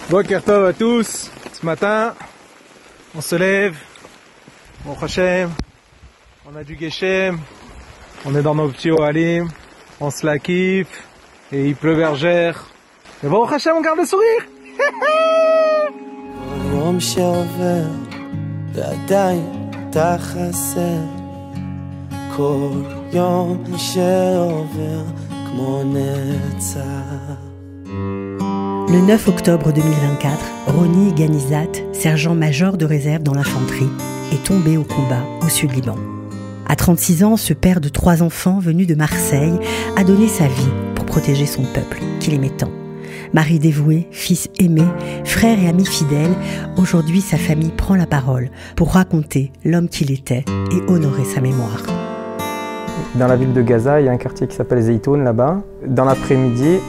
Boker Tov à tous. Ce matin, on se lève, Bon Hashem, on a du Geshem, on est dans nos petits Ohalim, on se la kiffe, et il pleut bergère. Mais bon Hashem, on garde le sourire. יום שעובר ועדיין אתה חסר כל יום שעובר כמו נצח. Le 9 octobre 2024, Roni Ganizat, sergent-major de réserve dans l'infanterie, est tombé au combat au Sud-Liban. À 36 ans, ce père de 3 enfants venu de Marseille a donné sa vie pour protéger son peuple, qu'il aimait tant. Mari dévoué, fils aimé, frère et ami fidèle, aujourd'hui sa famille prend la parole pour raconter l'homme qu'il était et honorer sa mémoire. Dans la ville de Gaza, il y a un quartier qui s'appelle Zeytoun là-bas. Dans l'après-midi,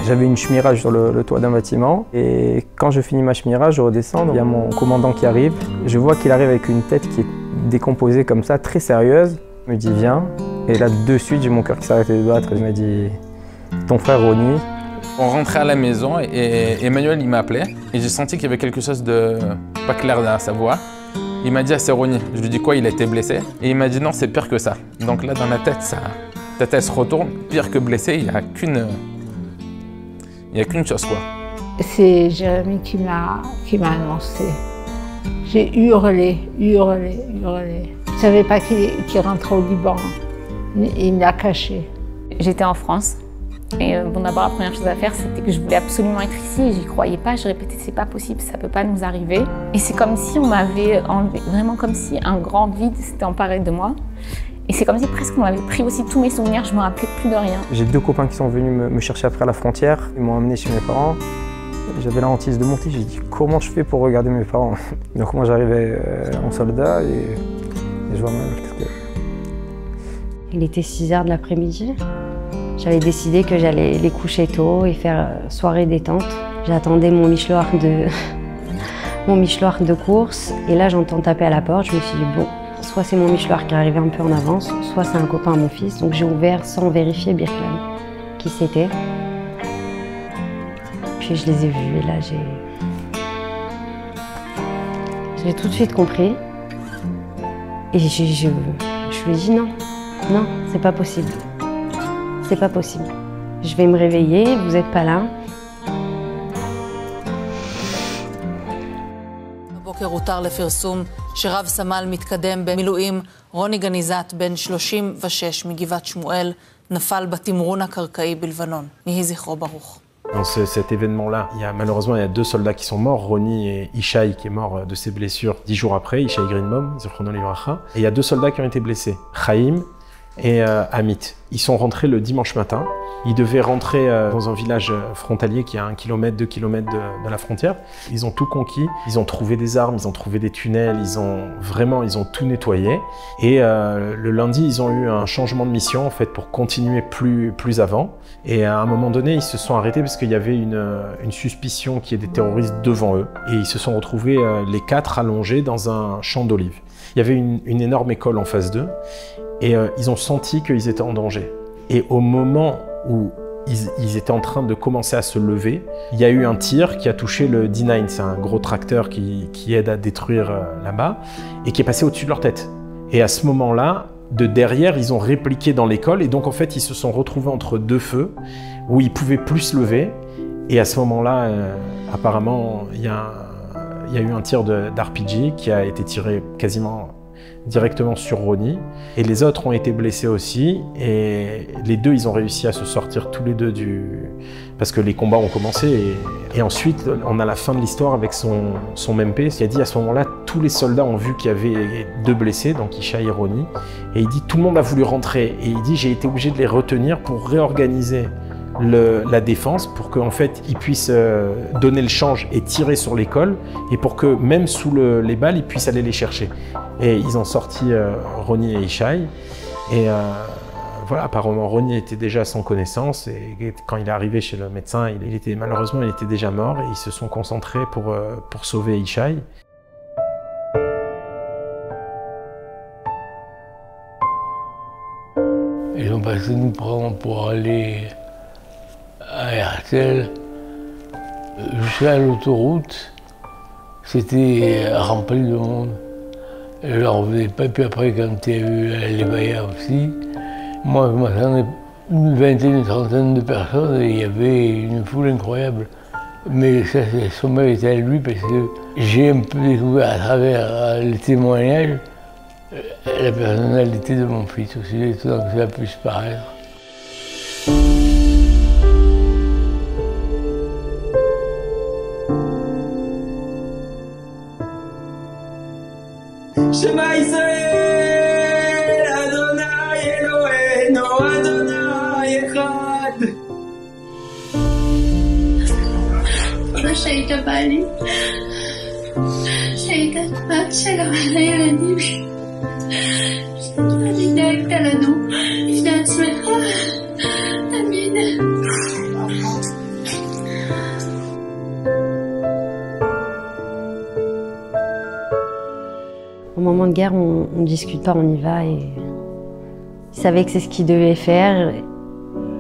j'avais une shmira sur le toit d'un bâtiment et quand je finis ma shmira, je redescends, il y a mon commandant qui arrive. Je vois qu'il arrive avec une tête qui est décomposée comme ça, très sérieuse. Il me dit viens et là de suite j'ai mon cœur qui s'est arrêté de battre. Il m'a dit ton frère Roni. On rentrait à la maison et Emmanuel il m'appelait et j'ai senti qu'il y avait quelque chose de pas clair dans sa voix. Il m'a dit ah, c'est Roni. Je lui dis quoi, il a été blessé? Et il m'a dit non, c'est pire que ça. Donc là dans la tête, ta tête se retourne, pire que blessé, il n'y a qu'une chose quoi. C'est Jérémy qui m'a annoncé. J'ai hurlé. Je ne savais pas qu'il rentrait au Liban. Il me l'a caché. J'étais en France. Et bon, d'abord, la première chose à faire, c'était que je voulais absolument être ici. J'y croyais pas. Je répétais, c'est pas possible, ça peut pas nous arriver. Et c'est comme si on m'avait enlevé, vraiment comme si un grand vide s'était emparé de moi. Et c'est comme si presque on m'avait pris aussi tous mes souvenirs. Je me rappelais plus de rien. J'ai 2 copains qui sont venus me chercher après à la frontière. Ils m'ont emmené chez mes parents. J'avais la hantise de monter. J'ai dit comment je fais pour regarder mes parents. Donc moi j'arrivais en soldat et je vois même qu'est-ce que... Il était 6h de l'après-midi. J'avais décidé que j'allais les coucher tôt et faire soirée détente. J'attendais mon michloir de course et là j'entends taper à la porte. Je me suis dit bon, soit c'est mon michloir qui est arrivé un peu en avance, soit c'est un copain à mon fils. Donc j'ai ouvert sans vérifier Birklan qui c'était. Puis je les ai vus et là j'ai tout de suite compris. Et je lui ai dit non, c'est pas possible. C'est pas possible. Je vais me réveiller, vous n'êtes pas là. הבוקר הותר לפרסום שרב סמל מתקדם במילואים רוני גניזת בן 36 מגבעת שמואל נפל בתמרון הקרקעי בלבנון. יהי זכרו ברוך. Dans cet événement-là, il y a 2 soldats qui sont morts, Roni et Ishaï qui est mort de ses blessures 10 jours après, Ishaï Greenbaum, Zichrono Livracha. Et il y a 2 soldats qui ont été blessés, Chaim et Amit. Ils sont rentrés le dimanche matin. Ils devaient rentrer dans un village frontalier qui est à 1 km, 2 km de la frontière. Ils ont tout conquis, ils ont trouvé des armes, ils ont trouvé des tunnels, ils ont tout nettoyé. Et le lundi, ils ont eu un changement de mission en fait pour continuer plus avant. Et à un moment donné, ils se sont arrêtés parce qu'il y avait une suspicion qu'il y ait des terroristes devant eux. Et ils se sont retrouvés les 4 allongés dans un champ d'olives. Il y avait une énorme école en face d'eux. Et ils ont senti qu'ils étaient en danger. Et au moment où ils étaient en train de commencer à se lever, il y a eu un tir qui a touché le D9, c'est un gros tracteur qui aide à détruire là-bas, et qui est passé au-dessus de leur tête. Et à ce moment-là, de derrière, ils ont répliqué dans l'école, et donc en fait, ils se sont retrouvés entre 2 feux, où ils pouvaient plus se lever. Et à ce moment-là, apparemment, il y a eu un tir d'RPG qui a été tiré quasiment directement sur Roni, et les autres ont été blessés aussi, et les 2 ils ont réussi à se sortir tous les 2 parce que les combats ont commencé, et ensuite on a la fin de l'histoire avec son MP qui a dit à ce moment-là tous les soldats ont vu qu'il y avait 2 blessés, donc Ishaï et Roni, et il dit tout le monde a voulu rentrer, et il dit j'ai été obligé de les retenir pour réorganiser la défense pour qu'en fait ils puissent donner le change et tirer sur l'école, et pour que même sous les balles ils puissent aller les chercher. Et ils ont sorti Roni et Ishaï, et voilà, apparemment Roni était déjà sans connaissance, et quand il est arrivé chez le médecin, malheureusement il était déjà mort, et ils se sont concentrés pour sauver Ishaï. Ils ont passé nous prendre pour aller à Herzl. Jusqu'à l'autoroute, c'était rempli de monde. Je n'en revenais pas. Puis après, quand il y a eu les baillards aussi, moi, je m'attendais une vingtaine, une trentaine de personnes et il y avait une foule incroyable. Mais ça, son mère était à lui parce que j'ai un peu découvert à travers les témoignages la personnalité de mon fils aussi, étonnant que ça puisse paraître. Shema Yisrael, Adonai Eloheinu, Adonai Echad. שהיית בא לי, שהיית אכפת שגם על הילדים, אני דאגת לנו לפני עצמך, תמיד. Au moment de guerre, on ne discute pas, on y va. Et il savait que c'est ce qu'il devait faire.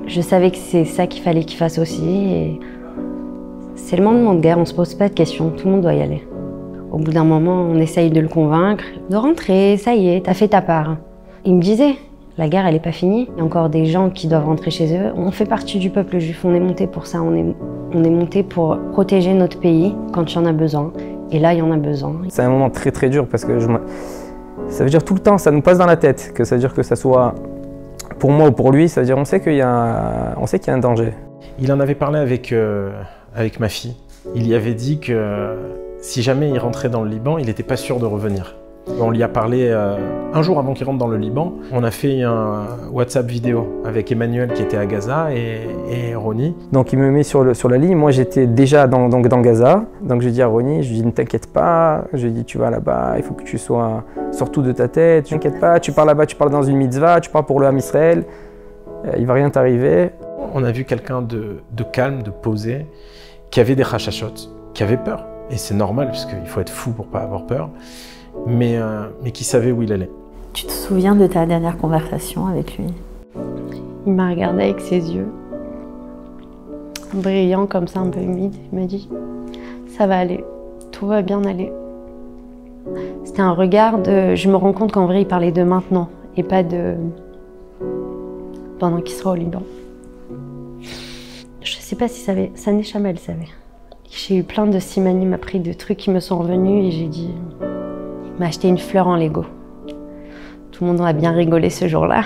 Je savais que c'est ça qu'il fallait qu'il fasse aussi. Et c'est le moment de guerre, on ne se pose pas de questions, tout le monde doit y aller. Au bout d'un moment, on essaye de le convaincre, de rentrer, ça y est, t'as fait ta part. Il me disait, la guerre, elle n'est pas finie. Il y a encore des gens qui doivent rentrer chez eux. On fait partie du peuple juif, on est monté pour ça, on est monté pour protéger notre pays quand il y en a besoin. Et là, il y en a besoin. C'est un moment très très dur parce que ça veut dire tout le temps, ça nous passe dans la tête, que ça veut dire que ça soit pour moi ou pour lui, ça veut dire on sait qu'il y a un danger. Il en avait parlé avec ma fille. Il y avait dit que si jamais il rentrait dans le Liban, il n'était pas sûr de revenir. On lui a parlé un jour avant qu'il rentre dans le Liban. On a fait un WhatsApp vidéo avec Emmanuel qui était à Gaza et Ronnie. Donc il me met sur la ligne. Moi j'étais déjà dans Gaza. Donc je dis à Ronnie, je lui dis ne t'inquiète pas. Je lui dis tu vas là-bas, il faut que tu sois surtout de ta tête. Ne t'inquiète pas, tu pars là-bas, tu pars dans une mitzvah, tu pars pour le Ham Israël. Il va rien t'arriver. On a vu quelqu'un de calme, de posé, qui avait des rachachot, qui avait peur. Et c'est normal puisqu'il faut être fou pour pas avoir peur. Mais qui savait où il allait. Tu te souviens de ta dernière conversation avec lui? Il m'a regardé avec ses yeux, brillants comme ça, un peu humides. Il m'a dit « ça va aller, tout va bien aller ». C'était un regard de... Je me rends compte qu'en vrai, il parlait de maintenant et pas de... pendant qu'il sera au Liban. Je sais pas s'il savait, ça n'est jamais le savait. J'ai eu plein de simanim après, de trucs qui me sont revenus et j'ai dit... Il m'a acheté une fleur en Lego. Tout le monde a bien rigolé ce jour-là.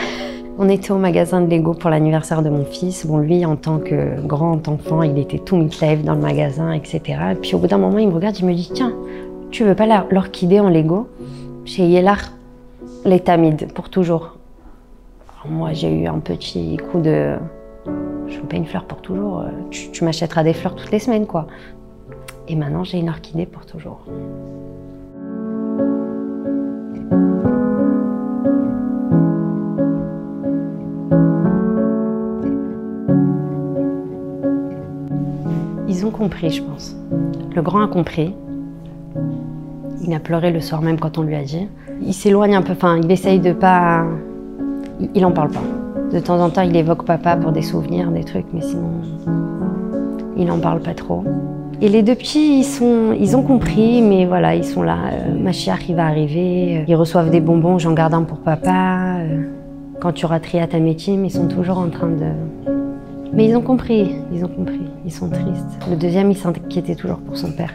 On était au magasin de Lego pour l'anniversaire de mon fils. Bon, lui, en tant que grand enfant, il était tout mitlev dans le magasin, etc. Et puis au bout d'un moment, il me regarde, il me dit « Tiens, tu veux pas l'orchidée en Lego ?» Chez Yelar, les tamides, pour toujours. Alors moi, j'ai eu un petit coup de... Je veux pas une fleur pour toujours. Tu m'achèteras des fleurs toutes les semaines, quoi. Et maintenant, j'ai une orchidée pour toujours. Ils ont compris, je pense. Le grand a compris. Il a pleuré le soir même quand on lui a dit. Il s'éloigne un peu, enfin, il essaye de pas... Il en parle pas. De temps en temps, il évoque papa pour des souvenirs, des trucs, mais sinon, il en parle pas trop. Et les deux petits, ils ont compris, mais voilà, ils sont là. Mashiach, il va arriver. Ils reçoivent des bonbons, j'en garde un pour papa. Quand tu auras trié à ta métime, ils sont toujours en train de... Mais ils ont compris, ils sont tristes. Le deuxième, il s'inquiétait toujours pour son père.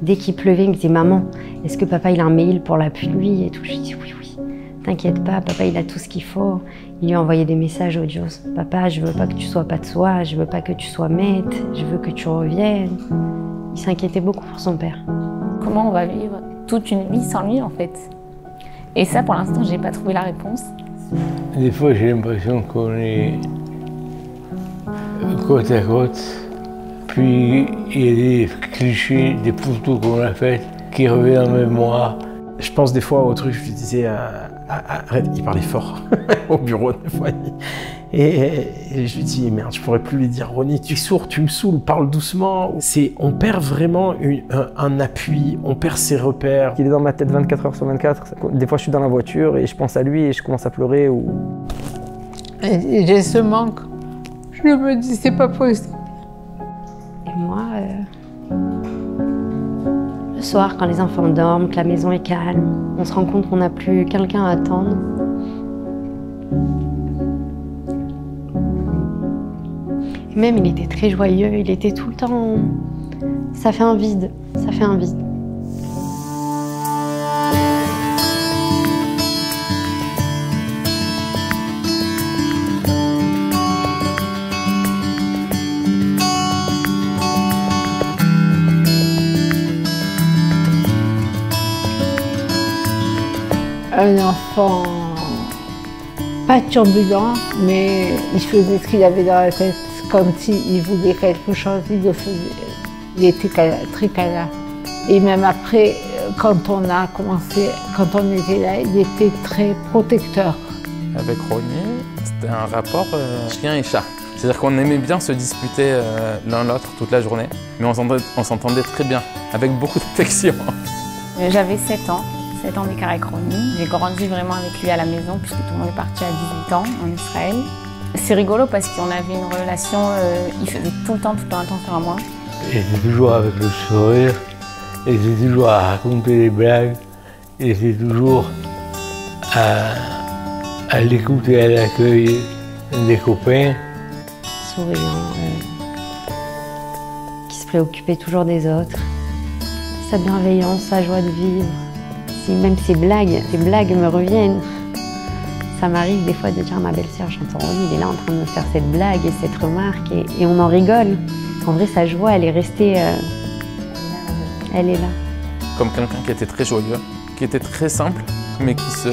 Dès qu'il pleuvait, il me disait « Maman, est-ce que papa il a un mail pour la pluie ?» et tout. Je lui dis « Oui, oui, t'inquiète pas, papa il a tout ce qu'il faut. » Il lui a envoyé des messages audios. « Papa, je veux pas que tu sois pas de soi, je veux pas que tu sois maître, je veux que tu reviennes. » Il s'inquiétait beaucoup pour son père. Comment on va vivre toute une vie sans lui en fait? Et ça, pour l'instant, j'ai pas trouvé la réponse. Des fois, j'ai l'impression qu'on est côte à côte, puis il y a des clichés, des photos qu'on a faites qui reviennent en mémoire. Je pense des fois au truc, je lui disais, arrête, il parlait fort au bureau des fois. Et je lui dis, merde, je pourrais plus lui dire, Ronnie, tu es sourd, tu me saoules, parle doucement. On perd vraiment un appui, on perd ses repères. Il est dans ma tête 24 heures sur 24. Des fois, je suis dans la voiture et je pense à lui et je commence à pleurer. Et j'ai ce manque. Je me dis, c'est pas possible. Et moi, Le soir, quand les enfants dorment, que la maison est calme, on se rend compte qu'on n'a plus quelqu'un à attendre. Et même, il était très joyeux, il était tout le temps... Ça fait un vide, ça fait un vide. Un enfant pas turbulent, mais il faisait ce qu'il avait dans la tête. Comme s'il voulait quelque chose, il le faisait. Il était très câlin. Et même après, quand on a commencé, quand on était là, il était très protecteur. Avec Ronnie, c'était un rapport chien et chat. C'est-à-dire qu'on aimait bien se disputer l'un l'autre toute la journée, mais on s'entendait très bien, avec beaucoup d'affection. J'avais 7 ans d'écart avec Ronnie. J'ai grandi vraiment avec lui à la maison, puisque tout le monde est parti à 18 ans en Israël. C'est rigolo parce qu'on avait une relation, il faisait tout le temps attention à moi. Il était toujours avec le sourire, il était toujours à raconter des blagues, il était toujours à l'écoute et à l'accueil des copains. Souriant, qui se préoccupait toujours des autres. Sa bienveillance, sa joie de vivre. Même ses blagues me reviennent. Ça m'arrive des fois de dire à ma belle-sœur, j'entends Ronnie, il est là en train de me faire cette blague et cette remarque et on en rigole. En vrai, sa joie, elle est restée... elle est là. Comme quelqu'un qui était très joyeux, qui était très simple, mais qui se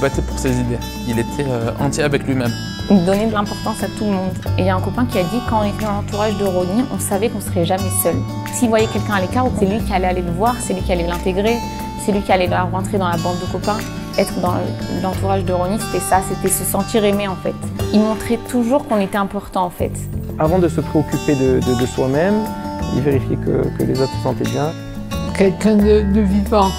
battait pour ses idées. Il était entier avec lui-même. Il donnait de l'importance à tout le monde. Et il y a un copain qui a dit, quand on était dans l'entourage de Ronnie, on savait qu'on ne serait jamais seul. S'il voyait quelqu'un à l'écart, c'est lui qui allait aller le voir, c'est lui qui allait l'intégrer, c'est lui qui allait rentrer dans la bande de copains. Être dans l'entourage de Ronnie, c'était ça, c'était se sentir aimé en fait. Il montrait toujours qu'on était important en fait. Avant de se préoccuper de soi-même, il vérifiait que les autres se sentaient bien. Quelqu'un de vivant.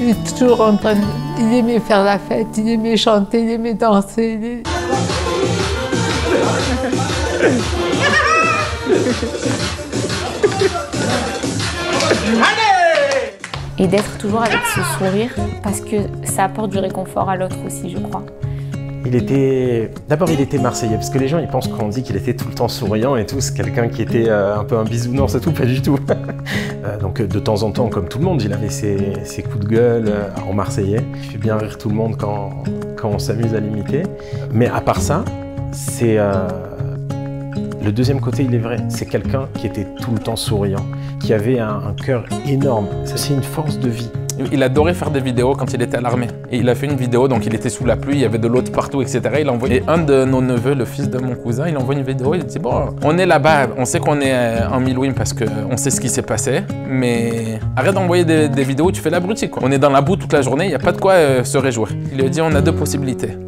Il est toujours en train de... Il aimait faire la fête, il aimait chanter, il aimait danser. Et d'être toujours avec ce sourire, parce que ça apporte du réconfort à l'autre aussi, je crois. D'abord, il était marseillais, parce que les gens ils pensent qu'on dit qu'il était tout le temps souriant et tout, c'est quelqu'un qui était un peu un bisounours et tout, pas du tout. Donc de temps en temps, comme tout le monde, il avait ses coups de gueule en marseillais. Il fait bien rire tout le monde quand on s'amuse à l'imiter. Mais à part ça, c'est... Le deuxième côté, il est vrai, c'est quelqu'un qui était tout le temps souriant, qui avait un cœur énorme. Ça, c'est une force de vie. Il adorait faire des vidéos quand il était à l'armée. Et il a fait une vidéo, donc il était sous la pluie, il y avait de l'eau partout, etc. Il a envoyé, et un de nos neveux, le fils de mon cousin, il envoie une vidéo, il dit bon, on est là-bas, on sait qu'on est en Milouim parce qu'on sait ce qui s'est passé, mais arrête d'envoyer des vidéos où tu fais l'abruti, quoi. On est dans la boue toute la journée, il n'y a pas de quoi se réjouir. Il lui a dit on a deux possibilités.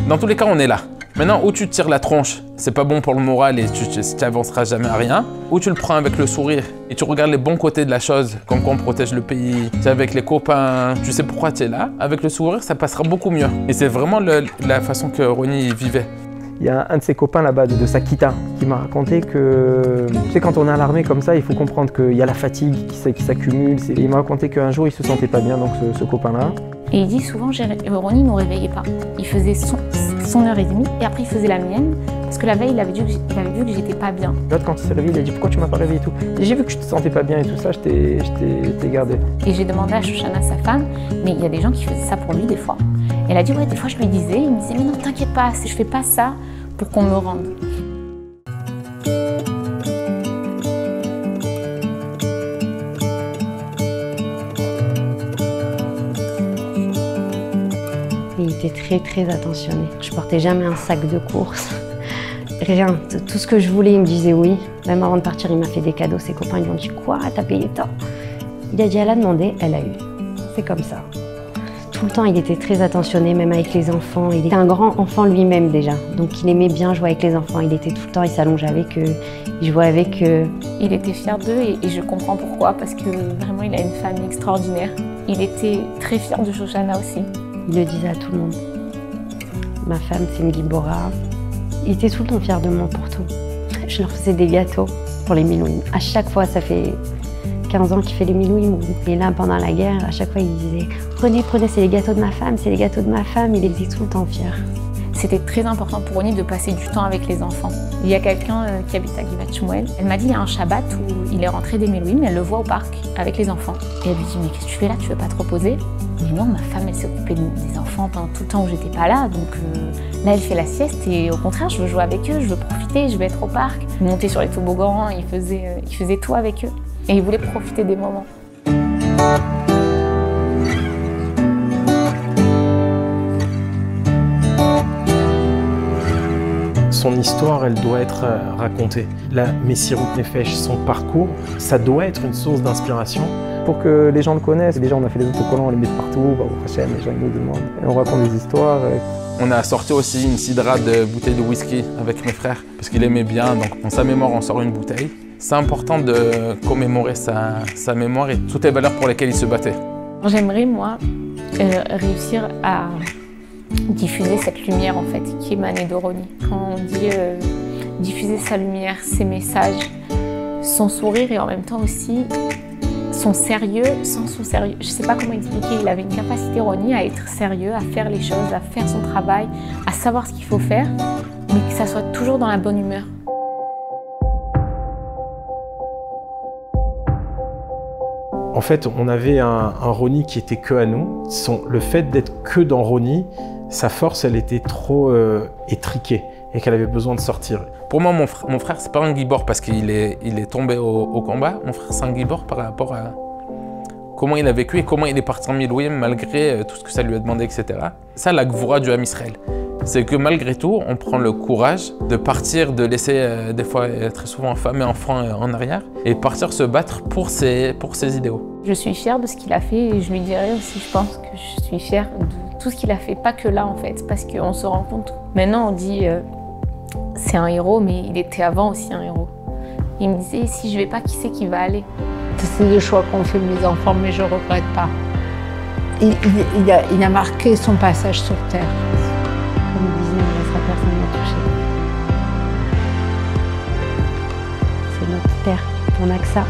Dans tous les cas, on est là. Maintenant, où tu te tires la tronche, c'est pas bon pour le moral et tu n'avanceras jamais à rien. Ou tu le prends avec le sourire et tu regardes les bons côtés de la chose, comme qu'on protège le pays, tu es avec les copains, tu sais pourquoi tu es là. Avec le sourire, ça passera beaucoup mieux. Et c'est vraiment la façon que Ronnie vivait. Il y a un de ses copains là-bas de Sakita qui m'a raconté que, tu sais, quand on est à l'armée comme ça, il faut comprendre qu'il y a la fatigue qui s'accumule. Il m'a raconté qu'un jour, il se sentait pas bien, donc ce copain-là. Et il dit souvent, Ronnie ne nous réveillait pas. Il faisait son heure et demie et après il faisait la mienne parce que la veille, il avait vu que j'étais pas bien. L'autre, quand il s'est réveillé, il a dit pourquoi tu m'as pas réveillé et tout. J'ai vu que tu te sentais pas bien et tout ça, je t'ai gardé. Et j'ai demandé à Shoshana, sa femme, mais il y a des gens qui faisaient ça pour lui des fois. Elle a dit ouais, des fois je lui disais, il me disait mais non, t'inquiète pas, je fais pas ça pour qu'on me rende. Il était très attentionné. Je portais jamais un sac de courses. Rien. Tout ce que je voulais, il me disait oui. Même avant de partir, il m'a fait des cadeaux. Ses copains, ils lui ont dit quoi? T'as payé tant? Il a dit elle a demandé, elle a eu. C'est comme ça. Tout le temps, il était très attentionné, même avec les enfants. Il était un grand enfant lui-même déjà. Donc il aimait bien jouer avec les enfants. Il était tout le temps, il s'allongeait avec eux, il jouait avec eux. Il était fier d'eux et je comprends pourquoi, parce que vraiment, il a une famille extraordinaire. Il était très fier de Shoshana aussi. Il le disait à tout le monde. Ma femme, c'est une Gibora. Il était tout le temps fier de moi pour tout. Je leur faisais des gâteaux pour les Milouim. À chaque fois, ça fait 15 ans qui fait les milouim. Et là, pendant la guerre, à chaque fois, il disait « Prenez, prenez, c'est les gâteaux de ma femme, c'est les gâteaux de ma femme ». Il était tout le temps fier. C'était très important pour Roni de passer du temps avec les enfants. Il y a quelqu'un qui habite à Givat Shmuel. Elle m'a dit il y a un Shabbat où il est rentré des Milouim, elle le voit au parc avec les enfants. Et elle lui dit mais qu'est-ce que tu fais là, tu veux pas te reposer? Mais non, ma femme elle s'est occupée des enfants pendant tout le temps où j'étais pas là, donc là elle fait la sieste et au contraire je veux jouer avec eux, je veux profiter, je veux être au parc. Il montait sur les toboggans, il faisait tout avec eux et il voulait profiter des moments. Son histoire, elle doit être racontée. La Messirut Nefesh, son parcours, ça doit être une source d'inspiration. Pour que les gens le connaissent, déjà on a fait des autocollants, on les met partout, au Hachem, les gens ils nous demandent. Et on raconte des histoires. On a sorti aussi une sidra de bouteille de whisky avec mes frères, parce qu'il aimait bien, donc en sa mémoire on sort une bouteille. C'est important de commémorer sa mémoire et toutes les valeurs pour lesquelles il se battait. J'aimerais moi réussir à diffuser cette lumière en fait qui émanait de Roni. Quand on dit diffuser sa lumière, ses messages, son sourire et en même temps aussi son sérieux, sans son sérieux. Je ne sais pas comment expliquer, il avait une capacité Roni à être sérieux, à faire les choses, à faire son travail, à savoir ce qu'il faut faire, mais que ça soit toujours dans la bonne humeur. En fait, on avait un Roni qui était que à nous. Le fait d'être que dans Roni, sa force, elle était trop étriquée et qu'elle avait besoin de sortir. Pour moi, mon frère, c'est pas un gibor parce qu'il est tombé au combat. Mon frère, c'est un gibor par rapport à comment il a vécu et comment il est parti en Milouim malgré tout ce que ça lui a demandé, etc. Ça, la gvoura du Ham Israël. C'est que malgré tout, on prend le courage de partir, de laisser des fois, très souvent, femmes et enfants en arrière et partir se battre pour ses idéaux. Je suis fière de ce qu'il a fait et je lui dirais aussi, je pense que je suis fière de tout ce qu'il a fait, pas que là en fait, parce qu'on se rend compte. Maintenant on dit c'est un héros, mais il était avant aussi un héros. Il me disait si je vais pas, qui c'est qui va aller? C'est le choix qu'ont fait mes enfants, mais je regrette pas. Il a marqué son passage sur Terre. Comme il disait, on ne laissera personne la toucher. C'est notre terre, on n'a que ça.